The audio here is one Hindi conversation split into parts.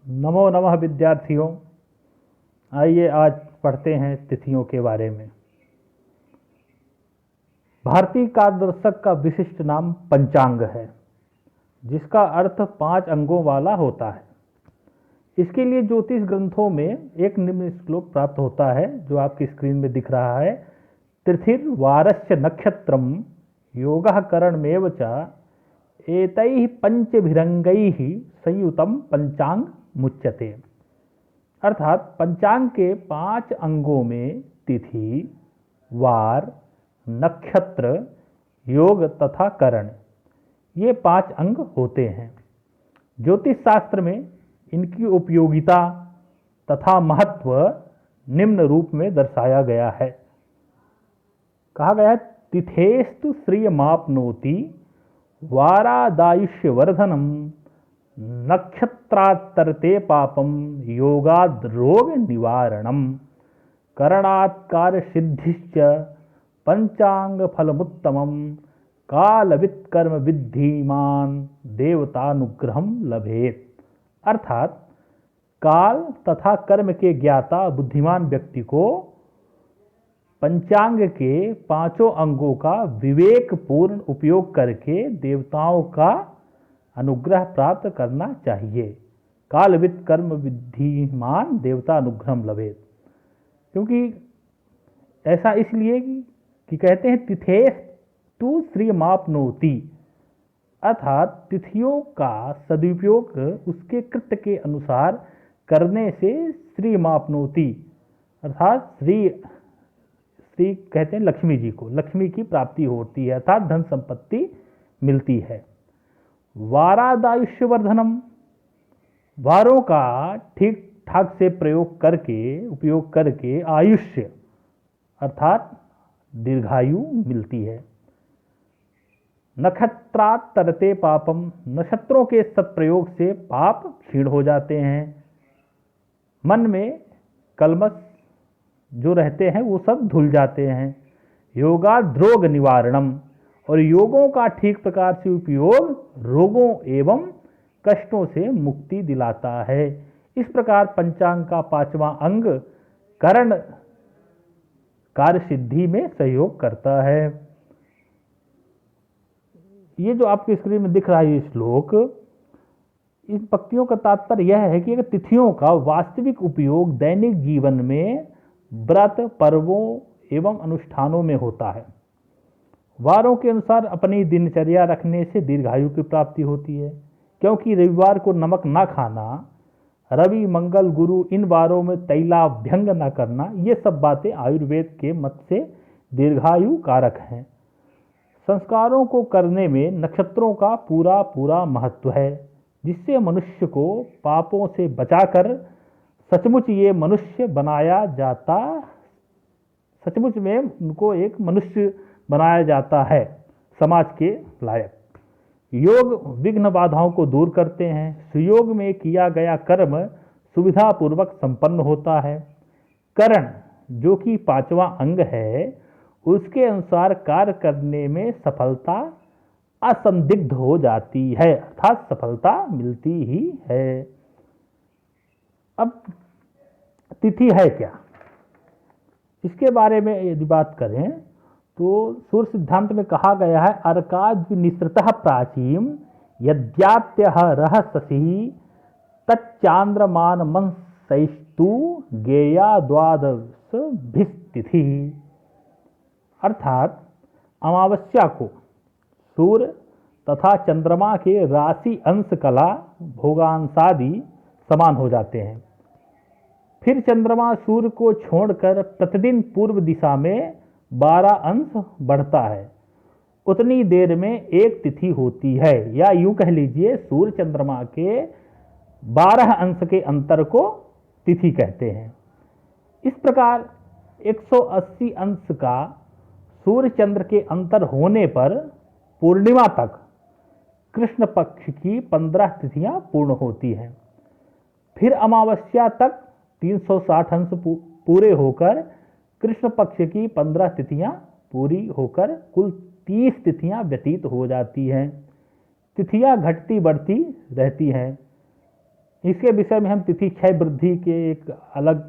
नमो नमः विद्यार्थियों। आइए आज पढ़ते हैं तिथियों के बारे में। भारतीय कालदर्शक का विशिष्ट नाम पंचांग है, जिसका अर्थ 5 अंगों वाला होता है। इसके लिए ज्योतिष ग्रंथों में एक निम्न श्लोक प्राप्त होता है, जो आपकी स्क्रीन में दिख रहा है। तिथिर्वारस्य नक्षत्रम योगः करणमेव च एतैः पंचभिरंगैः संयुतम पंचांग मुच्यते। अर्थात पंचांग के 5 अंगों में तिथि, वार, नक्षत्र, योग तथा करण, ये 5 अंग होते हैं। ज्योतिष शास्त्र में इनकी उपयोगिता तथा महत्व निम्न रूप में दर्शाया गया है। कहा गया है, तिथेस्तु श्रियमाप्नोति वारादायुष्यवर्धनम नक्षत्रात्तरते पापम योगाद रोग निवारणम करणात् कार्य सिद्धिश्च पंचांग फलमुत्तमम कालवित् कर्म विद्धिमान देवतानुग्रहम लभेत। अर्थात काल तथा कर्म के ज्ञाता बुद्धिमान व्यक्ति को पंचांग के 5 अंगों का विवेकपूर्ण उपयोग करके देवताओं का अनुग्रह प्राप्त करना चाहिए। कालवित् कर्म विद्धिमान देवता अनुग्रहम लभेत। क्योंकि ऐसा इसलिए कि कहते हैं तिथेस तु श्रियमाप्नोति, अर्थात तिथियों का सदुपयोग उसके कृत्य के अनुसार करने से श्रियमाप्नोति, अर्थात श्री कहते हैं लक्ष्मी जी को, लक्ष्मी की प्राप्ति होती है, अर्थात धन संपत्ति मिलती है। वारादायुष्यवर्धनम, वारों का ठीक ठाक से उपयोग करके आयुष्य अर्थात दीर्घायु मिलती है। नक्षत्रात् तरते पापम, नक्षत्रों के सत्प्रयोग से पाप क्षीण हो जाते हैं। मन में कलमश जो रहते हैं वो सब धुल जाते हैं। योगाद रोग निवारणम, और योगों का ठीक प्रकार से उपयोग रोगों एवं कष्टों से मुक्ति दिलाता है। इस प्रकार पंचांग का 5वां अंग करण कार्य सिद्धि में सहयोग करता है। ये जो आपकी स्क्रीन में दिख रहा है ये श्लोक, इन पंक्तियों का तात्पर्य यह है कि तिथियों का वास्तविक उपयोग दैनिक जीवन में व्रत, पर्वों एवं अनुष्ठानों में होता है। वारों के अनुसार अपनी दिनचर्या रखने से दीर्घायु की प्राप्ति होती है, क्योंकि रविवार को नमक न खाना, रवि, मंगल, गुरु, इन वारों में तैलाभ्यंग न करना, ये सब बातें आयुर्वेद के मत से दीर्घायु कारक हैं। संस्कारों को करने में नक्षत्रों का पूरा महत्व है, जिससे मनुष्य को पापों से बचाकर सचमुच में उनको एक मनुष्य बनाया जाता है, समाज के लायक। योग विघ्न बाधाओं को दूर करते हैं। सुयोग में किया गया कर्म सुविधापूर्वक संपन्न होता है। करण, जो कि 5वां अंग है, उसके अनुसार कार्य करने में सफलता असंदिग्ध हो जाती है, अर्थात सफलता मिलती ही है। अब तिथि है क्या, इसके बारे में यदि बात करें तो सूर्य सिद्धांत में कहा गया है, अर्काद्विनिसृतः प्राचीम यद्यात्यः रहसि तच्चांद्रमानमंसैस्तु गेया द्वादशभिस्तिथि। अर्थात अमावस्या को सूर्य तथा चंद्रमा के राशि अंश कला भोगांशादि समान हो जाते हैं। फिर चंद्रमा सूर्य को छोड़कर प्रतिदिन पूर्व दिशा में 12 अंश बढ़ता है। उतनी देर में एक तिथि होती है, या यूं कह लीजिए सूर्य चंद्रमा के 12 अंश के अंतर को तिथि कहते हैं। इस प्रकार 180 अंश का सूर्य चंद्र के अंतर होने पर पूर्णिमा तक कृष्ण पक्ष की 15 तिथियां पूर्ण होती हैं। फिर अमावस्या तक 360 अंश पूरे होकर कृष्ण पक्ष की 15 तिथियां पूरी होकर कुल 30 तिथियां व्यतीत हो जाती हैं। तिथियां घटती बढ़ती रहती हैं। इसके विषय में हम तिथि क्षय वृद्धि के एक अलग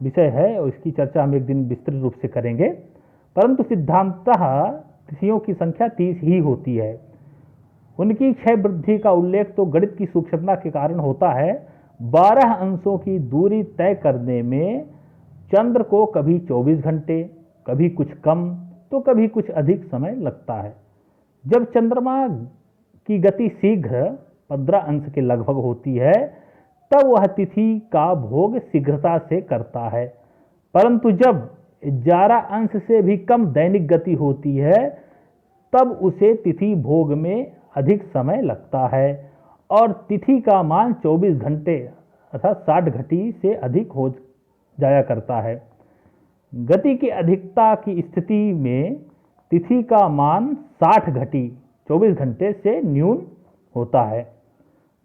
विषय है और इसकी चर्चा हम एक दिन विस्तृत रूप से करेंगे। परंतु सिद्धांततः तिथियों की संख्या 30 ही होती है। उनकी क्षय वृद्धि का उल्लेख तो गणित की सूक्ष्मता के कारण होता है। 12 अंशों की दूरी तय करने में चंद्र को कभी 24 घंटे, कभी कुछ कम तो कभी कुछ अधिक समय लगता है। जब चंद्रमा की गति शीघ्र 15 अंश के लगभग होती है तब वह तिथि का भोग शीघ्रता से करता है। परंतु जब 11 अंश से भी कम दैनिक गति होती है तब उसे तिथि भोग में अधिक समय लगता है और तिथि का मान 24 घंटे अर्थात 60 घटी से अधिक हो जाया करता है। गति की अधिकता की स्थिति में तिथि का मान 60 घटी 24 घंटे से न्यून होता है।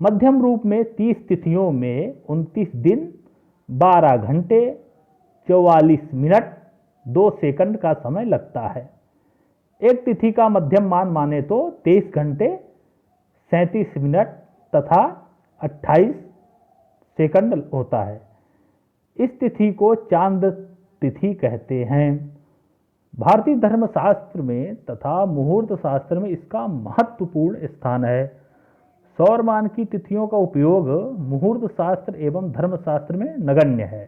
मध्यम रूप में 30 तिथियों में 29 दिन 12 घंटे 44 मिनट 2 सेकंड का समय लगता है। एक तिथि का मध्यम मान माने तो 23 घंटे 37 मिनट तथा 28 सेकंड होता है। इस तिथि को चांद तिथि कहते हैं। भारतीय धर्मशास्त्र में तथा मुहूर्त शास्त्र में इसका महत्वपूर्ण स्थान है। सौरमान की तिथियों का उपयोग मुहूर्त शास्त्र एवं धर्मशास्त्र में नगण्य है।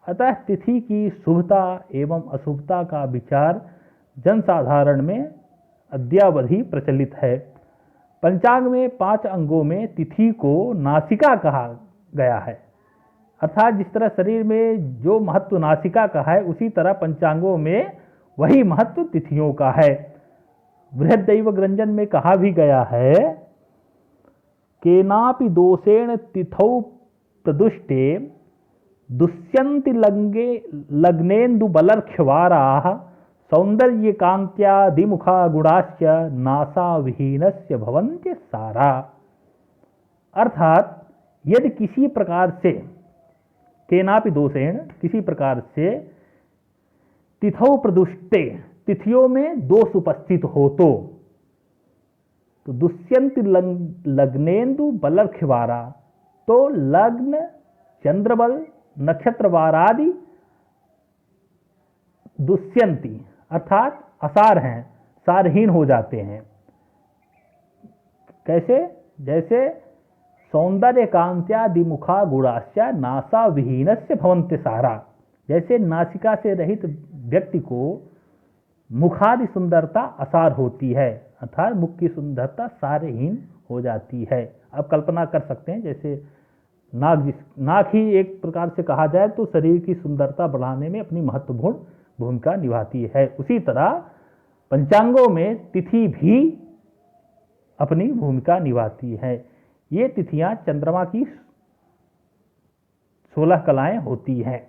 अतः तिथि की शुभता एवं अशुभता का विचार जनसाधारण में अद्यावधि प्रचलित है। पंचांग में 5 अंगों में तिथि को नासिका कहा गया है। अर्थात जिस तरह शरीर में जो महत्व नासिका का है उसी तरह पंचांगों में वही महत्व तिथियों का है। बृहद्दैवग्रंजन में कहा भी गया है, केनापि दोषेण तिथौ प्रदुष्टे दुष्यन्ति लग्नेन्दु बलर्ख्यवाराः सौंदर्यकांत्यादिमुखा गुणाश्च नासाविहीनस्य भवन्त्य सारा। अर्थात यदि किसी प्रकार से केनापि दोषेण किसी प्रकार से तिथौ प्रदुष्टे तिथियों में दोष उपस्थित हो तो दुष्यंति लग्नेन्दु बलर्ख्यवारा तो लग्न चंद्रबल नक्षत्रवार आदि दुष्यंति अर्थात असार हैं, सारहीन हो जाते हैं। कैसे? जैसे सौंदर्य कांत्यादिमुखा गुणाश्च नासा विहीनस्य भवन्ति सारा। जैसे नासिका से रहित व्यक्ति को मुखादि सुंदरता असार होती है अर्थात मुख की सुंदरता सारहीन हो जाती है। अब कल्पना कर सकते हैं जैसे नाक ही एक प्रकार से कहा जाए तो शरीर की सुंदरता बढ़ाने में अपनी महत्वपूर्ण भूमिका निभाती है। उसी तरह पंचांगों में तिथि भी अपनी भूमिका निभाती है। ये तिथियां चंद्रमा की 16 कलाएं होती हैं।